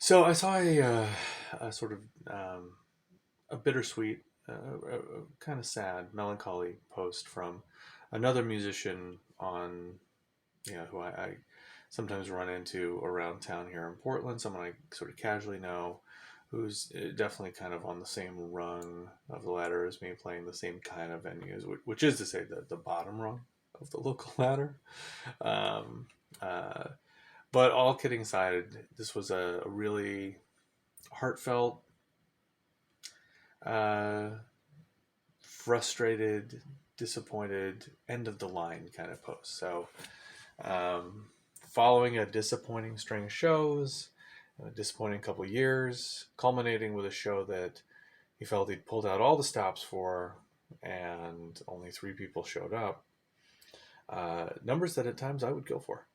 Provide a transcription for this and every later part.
So I saw a sort of a bittersweet, kind of sad, melancholy post from another musician on, who I sometimes run into around town here in Portland. Someone I sort of casually know, who's definitely kind of on the same rung of the ladder as me, playing the same kind of venues, which is to say the bottom rung of the local ladder. Um, uh, but all kidding aside, this was a really heartfelt, uh, frustrated, disappointed, end of the line kind of post. So, um, following a disappointing string of shows, a disappointing couple of years, culminating with a show that he felt he'd pulled out all the stops for, and only three people showed up. Numbers that at times I would go for,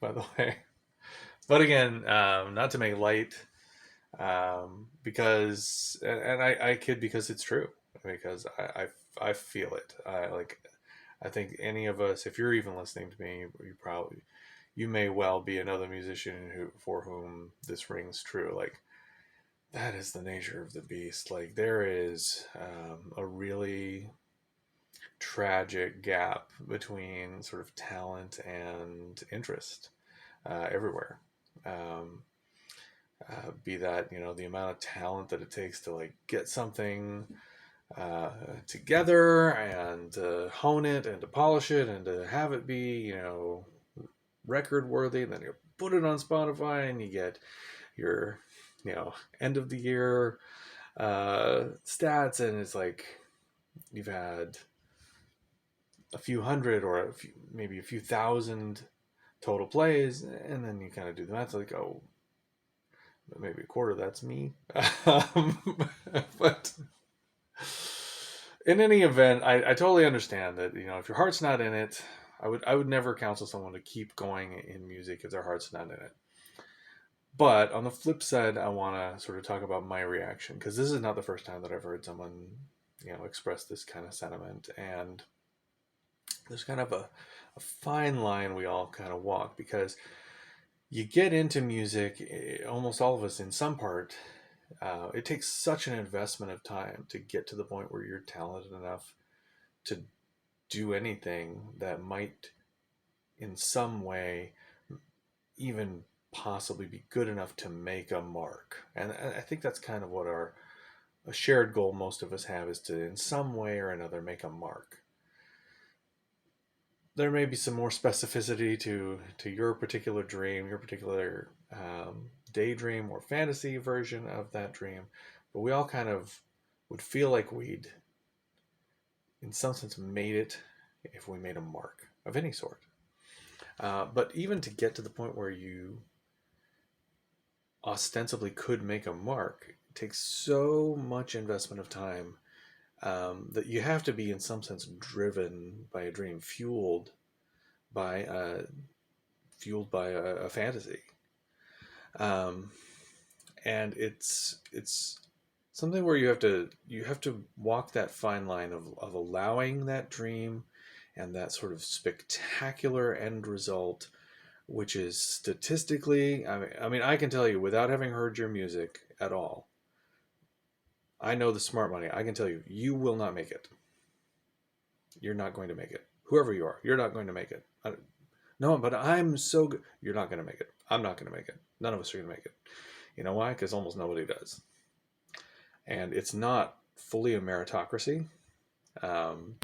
by the way. But again, not to make light, because and I kid because it's true, because I feel it. I think any of us, if you're even listening to me, you may well be another musician who for whom this rings true. Like, that is the nature of the beast. Like, there is a really tragic gap between sort of talent and interest everywhere. Um, be that, the amount of talent that it takes to like get something uh, together and to hone it and to polish it and to have it be, record worthy, and then you put it on Spotify and you get your, end of the year stats, and it's like you've had a few hundred or maybe a few thousand total plays, and then you kind of do the math, like, oh, maybe a quarter, that's me. But in any event, I totally understand that, if your heart's not in it, I would never counsel someone to keep going in music if their heart's not in it. But on the flip side, I want to sort of talk about my reaction, because this is not the first time that I've heard someone, express this kind of sentiment. And there's kind of a fine line we all kind of walk, because you get into music, almost all of us in some part, it takes such an investment of time to get to the point where you're talented enough to do anything that might, in some way, even possibly be good enough to make a mark. And I think that's kind of what a shared goal most of us have, is to, in some way or another, make a mark. There may be some more specificity to your particular dream, your particular daydream or fantasy version of that dream, but we all kind of would feel like we'd, in some sense, made it if we made a mark of any sort. But even to get to the point where you ostensibly could make a mark, it takes so much investment of time, that you have to be, in some sense, driven by a dream, by uh, fueled by a fantasy. Um, and it's something where you have to walk that fine line of allowing that dream and that sort of spectacular end result, which is statistically, I mean, I can tell you, without having heard your music at all, I know the smart money. I can tell you, you will not make it. You're not going to make it. Whoever you are, you're not going to make it. No, but I'm so good. You're not going to make it. I'm not going to make it. None of us are going to make it. You know why? Because almost nobody does. And it's not fully a meritocracy. And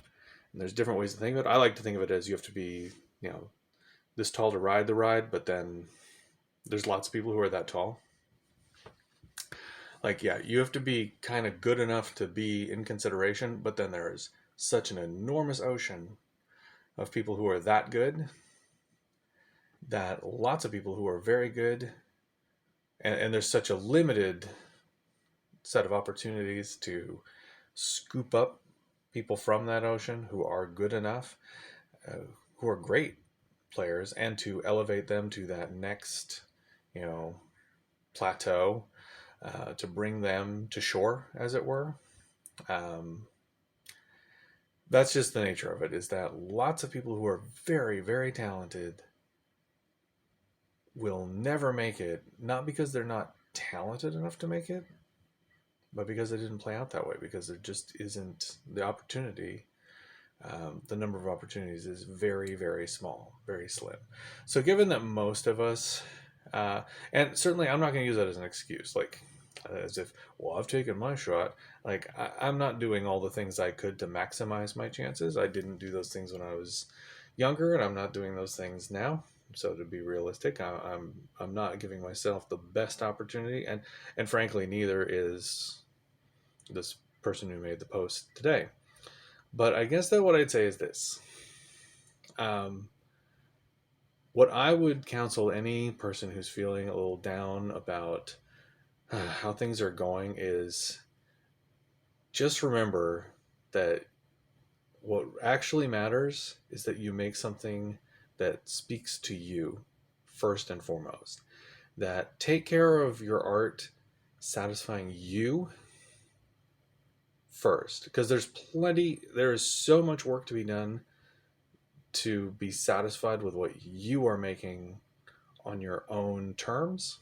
there's different ways to think of it. I like to think of it as, you have to be, this tall to ride the ride, but then there's lots of people who are that tall. Like, yeah, you have to be kind of good enough to be in consideration, but then there's such an enormous ocean of people who are that good, that lots of people who are very good, and there's such a limited set of opportunities to scoop up people from that ocean who are good enough, uh, who are great players, and to elevate them to that next, you know, plateau, to bring them to shore, as it were. Um, that's just the nature of it, is that lots of people who are very, very talented will never make it, not because they're not talented enough to make it, but because it didn't play out that way, because there just isn't the opportunity. The number of opportunities is very, very small, very slim. So, given that most of us, and certainly I'm not going to use that as an excuse, like as if, well, I've taken my shot. Like, I'm not doing all the things I could to maximize my chances. I didn't do those things when I was younger, and I'm not doing those things now. So, to be realistic, I'm not giving myself the best opportunity, and frankly, neither is this person who made the post today. But I guess that what I'd say is this. Um, what I would counsel any person who's feeling a little down about how things are going is just remember that what actually matters is that you make something that speaks to you first and foremost. That take care of your art satisfying you first, because there is so much work to be done to be satisfied with what you are making on your own terms,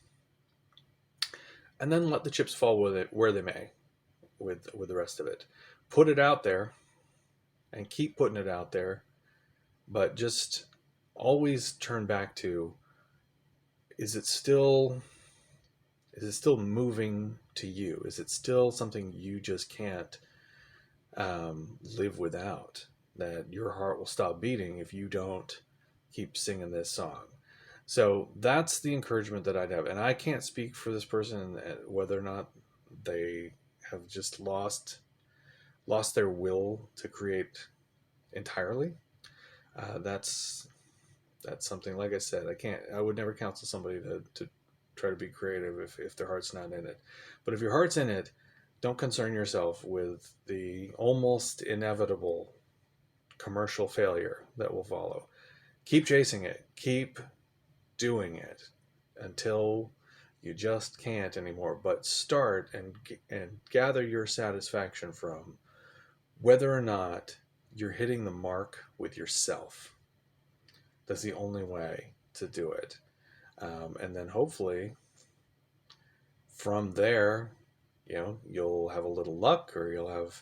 and then let the chips fall with it where they may with the rest of it. Put it out there and keep putting it out there, but just always turn back to, is it still moving to you? Is it still something you just can't live without? That your heart will stop beating if you don't keep singing this song. So that's the encouragement that I'd have. And I can't speak for this person whether or not they have just lost their will to create entirely. That's something, like I said, I would never counsel somebody to try to be creative if their heart's not in it. But if your heart's in it, don't concern yourself with the almost inevitable commercial failure that will follow. Keep chasing it. Keep doing it until you just can't anymore. But start and gather your satisfaction from whether or not you're hitting the mark with yourself. That's the only way to do it. And then hopefully from there, you'll have a little luck, or you'll have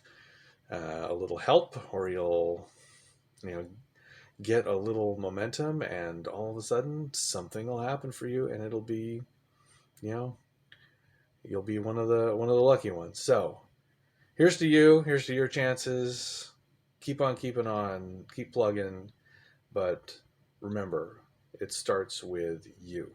a little help, or you'll, get a little momentum, and all of a sudden something will happen for you, and it'll be, you know, you'll be one of the lucky ones. So here's to you. Here's to your chances. Keep on keeping on. Keep plugging. But remember, it starts with you.